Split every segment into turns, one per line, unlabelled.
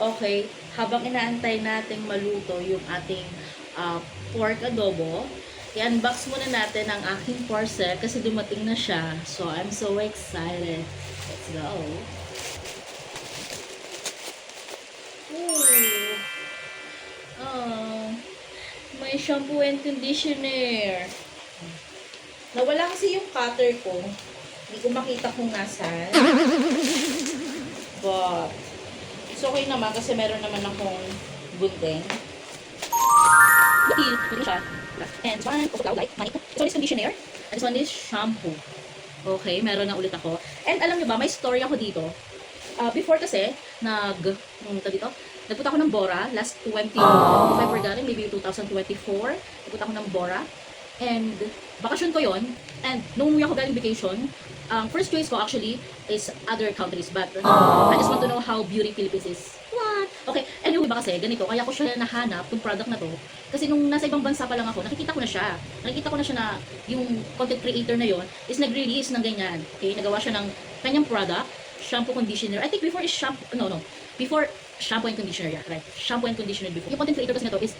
Okay, habang inaantay nating maluto yung ating pork adobo, i-unbox muna natin ang aking parcel kasi dumating na siya. So, I'm so excited. Let's go. Ooh. Oh, may shampoo and conditioner. Nawala kasi yung cutter ko. Hindi ko makita kung nasaan. But, it's okay naman kasi meron naman akong gunting. And this one, this one is conditioner. And this one is shampoo. Okay, meron na ulit ako. And alam nyo ba, may story ako dito. Before kasi, nagpunta ako ng Bora last 20, if I forgot, maybe 2024. Nagpunta ako ng Bora. And bakasyon ko yon. And nung umuwi ako galing vacation, first choice ko actually is other countries. But I just want to know how beauty Philippines is. What? Okay, anyway ba kasi, ganito, kaya ko siya nahanap, yung product na to. Kasi nung nasa ibang bansa pa lang ako, nakikita ko na siya. Nakikita ko na siya na yung content creator na yon is nag-release ng ganyan. Okay, nagawa siya ng kanyang product, shampoo, conditioner. I think before is shampoo, before shampoo and conditioner, yeah, right? Shampoo and conditioner before. Yung content creator kasi na to is,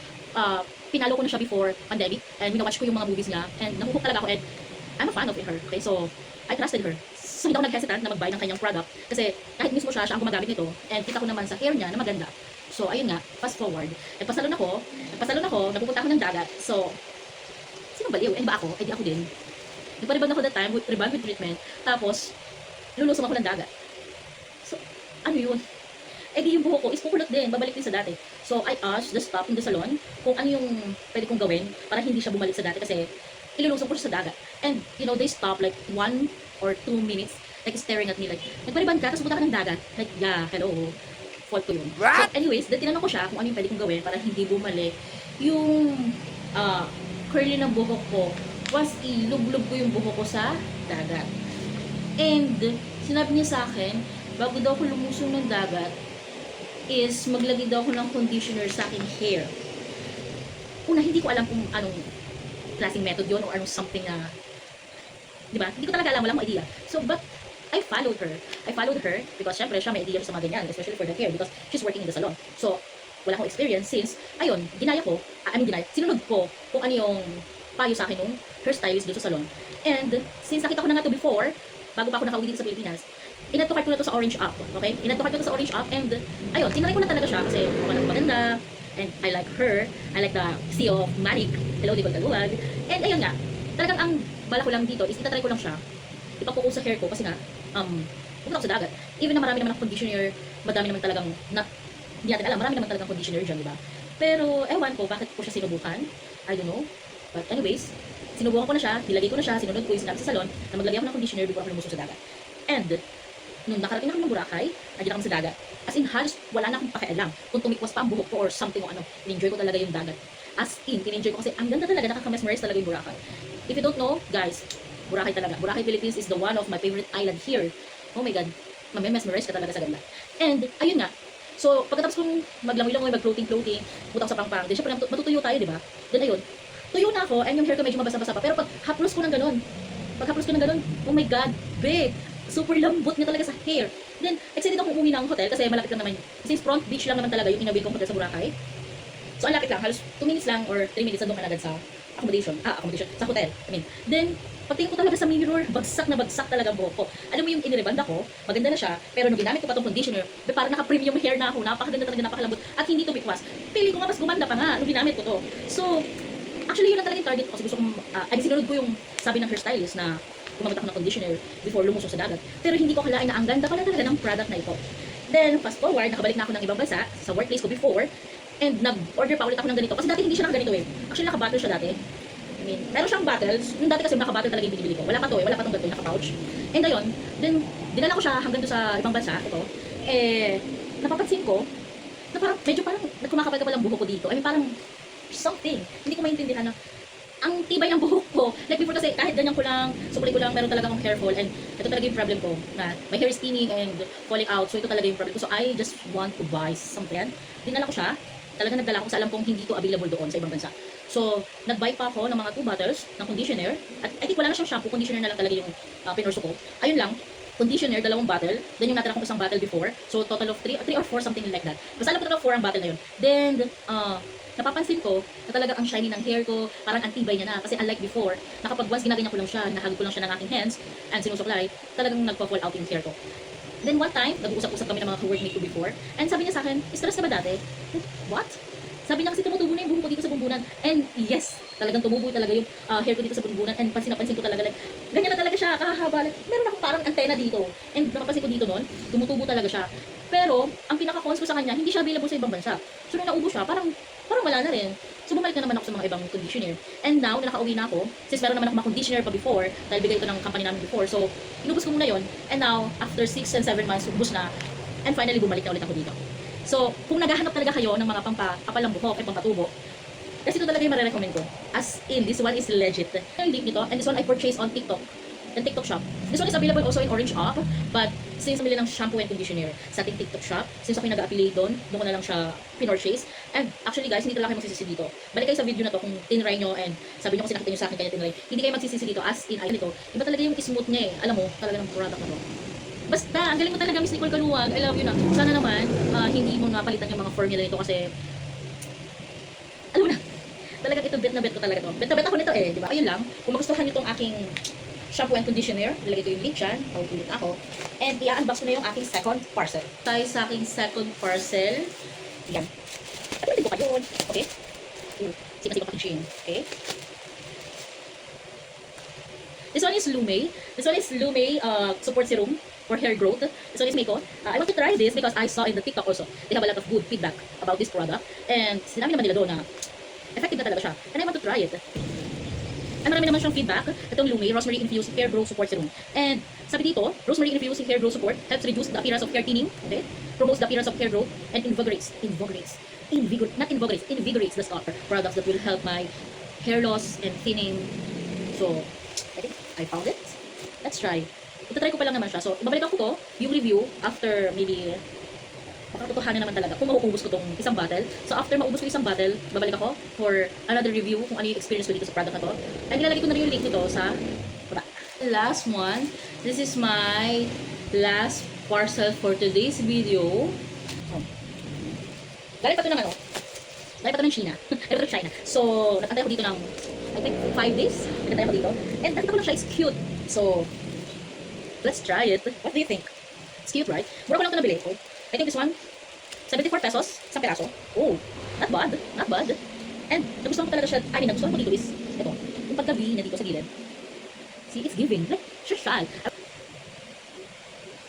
pinalo ko na siya before pandemic and minawatch ko yung mga movies niya and nakuhook talaga ako and I'm a fan of her. Okay, so I trusted her. So hindi ako nag-hesitant na mag-buy ng kanyang product kasi kahit mismo siya ang gumagamit nito and kita ko naman sa hair niya na maganda. So ayun nga, fast forward. Nagpasalon ako, napupunta ako ng dagat. So, sino baliw? Eh ba ako? Eh di ako din. Nagpariband ako that time with reband with treatment. Tapos, lulusong ako ng dagat. So, ano yun? Eh di yung buhok ko is kukulot din, babalik din sa dati. So I asked the staff in the salon kung ano yung pwede kong gawin para hindi siya bumalik sa dati kasi ilulusong ko siya sa dagat. And you know, they stop like 1 or 2 minutes like staring at me like, nagpariban ka, tapos punta ka ng dagat. Like, yeah, hello, fault ko yun. So anyways, tinanong ko siya kung ano yung pwede kong gawin para hindi bumalik yung curly ng buhok ko. Was ilublob ko yung buhok ko sa dagat. And sinabi niya sa akin, bago daw ko lumusong ng dagat, is maglagay daw ako ng conditioner sa aking hair. Una, hindi ko alam kung anong klaseng method yun or anong something na, di ba? Hindi ko talaga alam, wala akong idea. So, but I followed her. I followed her because syempre siya may idea siya sa mga ganyan, especially for the hair because she's working in the salon. So, wala akong experience since, ayun, sinunod ko kung ano yung payo sa akin nung hairstylist doon sa salon. And since nakita ko na nga to before, bago pa ako nakauwi dito sa Pilipinas, inadtokart ko na to sa Orange Up, okay? Inadtokart ko to sa Orange Up and ayun, tinry ko na talaga siya kasi mukha na maganda and I like her. I like the CEO of Manik. Hello, Nicole Taluwag. And ayun nga, talagang ang bala ko lang dito is itatry ko lang siya. Ipapuko sa hair ko kasi nga, pupunta ako sa dagat. Even na marami naman ang conditioner, madami naman talagang, hindi natin alam, marami naman talagang conditioner dyan, di ba? Pero, ewan ko, bakit ko siya sinubukan? I don't know. But anyways, sinubukan ko na siya, nilagay ko na siya, sinunod ko yung sinabi sa salon na maglagay ako ng conditioner before ako lumusong sa dagat. And, nung nakarating na kami ng Boracay, nandiyan kami sa dagat. As in, halos wala na akong pakialam kung tumikwas pa ang buhok ko or something o ano. In-enjoy ko talaga yung dagat. As in, in-enjoy ko kasi ang ganda talaga, nakaka-mesmerize talaga yung Boracay. If you don't know, guys, Boracay talaga. Boracay, Philippines is the one of my favorite island here. Oh my God, mamemesmerize ka talaga sa ganda. And, ayun nga, so, pagkatapos kong maglangoy-langoy, mag-floating-floating, butang sa pangpang, then syempre matutuyo tayo, di ba? Then ayun, tuyo na ako, and yung hair ko medyo mabasa-basa pa, pero pag haplos ko ng ganun, oh my God, babe, super lambot niya talaga sa hair. Then, excited akong umuwi ng hotel kasi malapit lang naman, since front beach lang naman talaga yung inabil kong hotel sa Boracay. So, ang lapit lang, halos 2 minutes lang or 3 minutes na doon ka agad sa accommodation, sa hotel. I mean, then, pagtingin ko talaga sa mirror, bagsak na bagsak talaga ang buhok ko. Alam mo yung inirebanda ko, maganda na siya, pero nung ginamit ko pa tong conditioner, parang naka-premium hair na ako, napakaganda talaga, napakalambot, at hindi tumikwas. Pili ko nga mas gumanda pa nga nung ginamit ko to. So, actually yun lang talaga yung target ko kasi gusto kong, sinunod ko yung sabi ng hairstylist na gumamit ako ng conditioner before lumusong sa dagat. Pero hindi ko akalain na ang ganda pala talaga ng product na ito. Then, fast forward, nakabalik na ako ng ibang bansa, sa workplace ko before, and nag-order pa ulit ako ng ganito. Kasi dati hindi siya nakaganito eh. Actually, naka-bottle siya dati. I mean, meron siyang bottles. Yung dati kasi naka-bottle talaga yung binibili ko. Wala pa to eh. Wala pa tong ganito, naka-pouch. And ayun, then, dinala ko siya hanggang doon sa ibang bansa. Ito. Napapansin ko, na parang, medyo parang, nagkumakapal-kapal ang buhok ko dito. I mean, parang, something. Hindi ko maintindihan na, ang tibay ng buhok ko. Like before kasi, kahit ganyan ko lang, sukuli ko lang, meron talaga akong hair fall. And ito talaga yung problem ko. Na my hair is thinning and falling out. So ito talaga yung problem ko. So I just want to buy something. Dinala ko siya. Talaga nagdala ko sa alam kong hindi to available doon sa ibang bansa. So, nag-buy pa ako ng mga 2 bottles ng conditioner. At I think wala na siyang shampoo, conditioner na lang talaga yung pinorso ko. Ayun lang, conditioner, 2 bottle. Then yung natira kong isang bottle before. So, total of 3 or 4, something like that. Basta alam ko total of 4 ang bottle na yun. Then, napapansin ko na talaga ang shiny ng hair ko, parang antibay niya na. Kasi unlike before, nakapag once ginaganyan ko lang siya, nahagod ko lang siya ng aking hands, and sinusuklay, talagang nagpa-fall out yung hair ko. Then one time, nag-uusap-usap kami ng mga workmate ko before, and sabi niya sa akin, stress ka ba dati? What? Sabi niya kasi tumutubo na yung buhok ko dito sa bumbunan. And yes, talagang tumubo talaga yung hair ko dito sa bumbunan. And pansin ko talaga, like, ganyan na talaga siya, kahahaba. Like, meron akong parang antena dito. And napapansin ko dito noon, tumutubo talaga siya. Pero, ang pinaka-cons ko sa kanya, hindi siya available sa ibang bansa. So, nung naubo siya, parang wala na rin. So, bumalik na naman ako sa mga ibang conditioner. And now, na nakauwi na ako, since meron naman ako mga conditioner pa before, dahil bigay ito ng company namin before. So, inubos ko muna yon. And now, after 6 and 7 months, ubos na. And finally, bumalik na ulit ako dito. So, kung naghahanap talaga kayo ng mga pampakapal ng buhok at pampatubo, kasi ito talaga yung marirecommend ko. As in, this one is legit. Yung link nito, and this one I purchased on TikTok. And TikTok shop. This one is available also in Orange Up, but since namili ng shampoo and conditioner sa ating TikTok shop, since ako yung nag-affiliate doon ko na lang siya pinorchase. And actually guys, hindi talaga kayo magsisisi dito. Balik kayo sa video na to kung tinry nyo and sabi nyo kung sinakita nyo sa akin kaya tinry. Hindi kayo magsisisi dito as in ay nito. Iba talaga yung smooth niya eh. Alam mo, talaga ng product na to. Basta, ang galing mo talaga, Miss Nicole Kaluwag. I love you na. Sana naman, hindi mo napalitan yung mga formula nito kasi, alam mo na, talagang ito bet na bet ko talaga to. Bet na bet ako nito eh, di ba? Ayun lang, kung magustuhan nyo itong aking shampoo and conditioner, nilagay ko yung link dyan, paulit ako. And i-unbox ko na yung aking second parcel. Tayo sa aking second parcel. Yan. At ko pa yun. Okay? Sika-sika pa Shein. Okay? This one is Lume. This one is Lume Support Serum for hair growth. This one is Mako. I want to try this because I saw in the TikTok also. They have a lot of good feedback about this product. And sinabi naman nila doon na effective na talaga siya. And I want to try it. And marami naman siyang feedback. Itong Lume Rosemary Infused Hair Growth Support Serum. And sabi dito, Rosemary Infused Hair Growth Support helps reduce the appearance of hair thinning, okay? Promotes the appearance of hair growth and invigorates the scalp. Products that will help my hair loss and thinning. So, I think I found it. Let's try. Ito try ko pa lang naman siya. So, ibabalik ako to, yung review after maybe makatotohanan naman talaga kung mauubos ko tong isang bottle. So after maubos ko isang bottle, babalik ako for another review kung ano yung experience ko dito sa product na to. And ilalagay ko na rin yung link nito sa baba. Last one, this is my last parcel for today's video. Galing pa ito ng ano? Galing pa ito ng China. China. So, nakantay ako dito ng, I think, 5 days. Nakantay ako dito. And nakita ko lang siya, it's cute. So, let's try it. What do you think? It's cute, right? Mura ko lang ito nabili. Oh, I think this one, 74 pesos, isang peraso. Oh, not bad. Not bad. And nagustuhan ko talaga siya, nagustuhan ko dito is, ito, yung paggabi na dito sa gilid. See, it's giving. Like, social.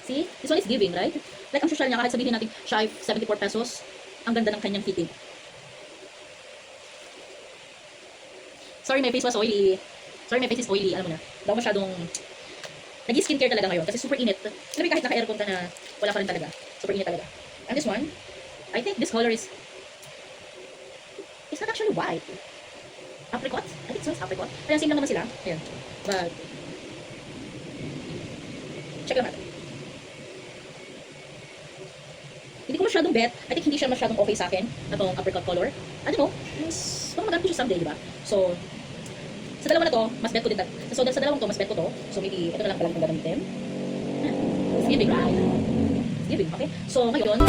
See, this one is giving, right? Like, ang social niya, kahit sabihin natin, siya ay 74 pesos, ang ganda ng kanyang fitting. Sorry, my face was oily. Sorry, my face is oily. Alam mo na. Hindi ako masyadong nag-skincare talaga ngayon kasi super init. Alam mo, kahit naka-aircon ka na, wala pa rin talaga. Super init talaga. And this one, I think this color is, it's not actually white. Apricot? I think so, it's apricot. Ayan, same lang naman sila. Ayan. But, check lang natin. Hindi ko masyadong bet. I think hindi siya masyadong okay sa akin. Itong apricot color. I don't know. Baka magamit ko siya someday, di ba? So, sa dalawa na to, mas bet ko din. So, sa dalawang to, mas bet ko to. So, maybe, ito na lang pala itong gagamitin. It's giving, right? It's giving, okay? So, ngayon,